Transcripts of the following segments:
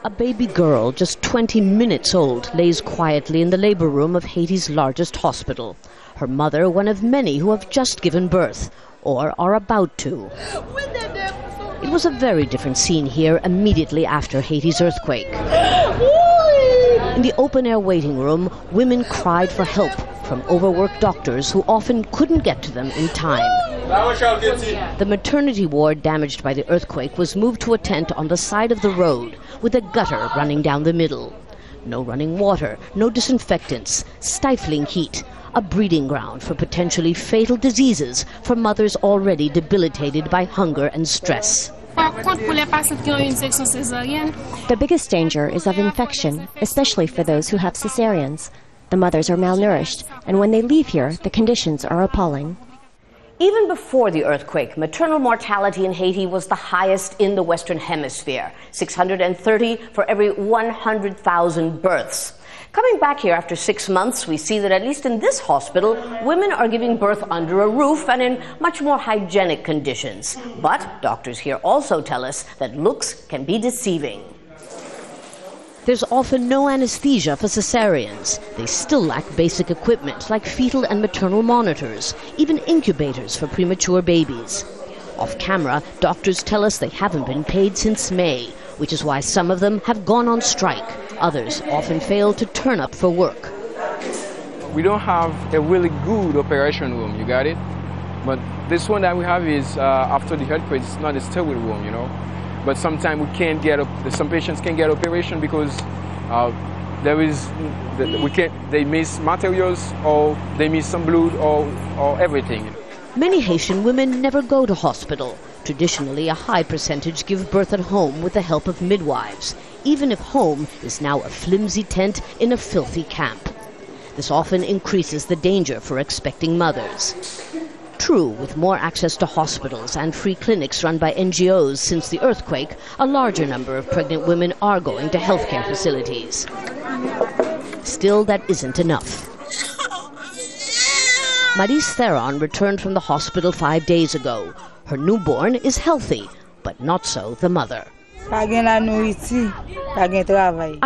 A baby girl, just 20 minutes old, lays quietly in the labor room of Haiti's largest hospital. Her mother, one of many who have just given birth, or are about to. It was a very different scene here immediately after Haiti's earthquake. In the open-air waiting room, women cried for help from overworked doctors who often couldn't get to them in time. The maternity ward damaged by the earthquake was moved to a tent on the side of the road with a gutter running down the middle. No running water, no disinfectants, stifling heat, a breeding ground for potentially fatal diseases for mothers already debilitated by hunger and stress. The biggest danger is of infection, especially for those who have cesareans. The mothers are malnourished, and when they leave here, the conditions are appalling. Even before the earthquake, maternal mortality in Haiti was the highest in the Western Hemisphere, 630 for every 100,000 births. Coming back here after 6 months, we see that at least in this hospital, women are giving birth under a roof and in much more hygienic conditions. But doctors here also tell us that looks can be deceiving. There's often no anesthesia for cesareans. They still lack basic equipment like fetal and maternal monitors, even incubators for premature babies. Off camera, doctors tell us they haven't been paid since May, which is why some of them have gone on strike. Others often fail to turn up for work. We don't have a really good operation room, you got it? But this one that we have is, after the earthquake, it's not a stable room, you know? But sometimes we can't get, some patients can't get operation because they miss materials or they miss some blood or everything. Many Haitian women never go to hospital. Traditionally, a high percentage give birth at home with the help of midwives, even if home is now a flimsy tent in a filthy camp. This often increases the danger for expecting mothers. True, with more access to hospitals and free clinics run by NGOs since the earthquake, a larger number of pregnant women are going to healthcare facilities. Still, that isn't enough. Maris Theron returned from the hospital 5 days ago. Her newborn is healthy, but not so the mother. I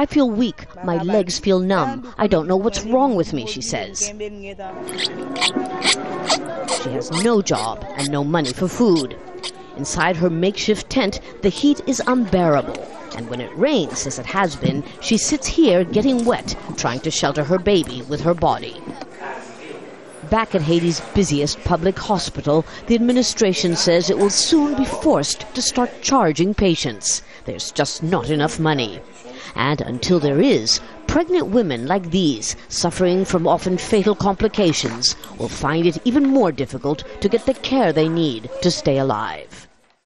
feel weak. My legs feel numb. I don't know what's wrong with me, she says. She has no job and no money for food. Inside her makeshift tent, the heat is unbearable. And when it rains, as it has been, she sits here getting wet, trying to shelter her baby with her body. Back at Haiti's busiest public hospital, the administration says it will soon be forced to start charging patients. There's just not enough money. And until there is, pregnant women like these, suffering from often fatal complications, will find it even more difficult to get the care they need to stay alive.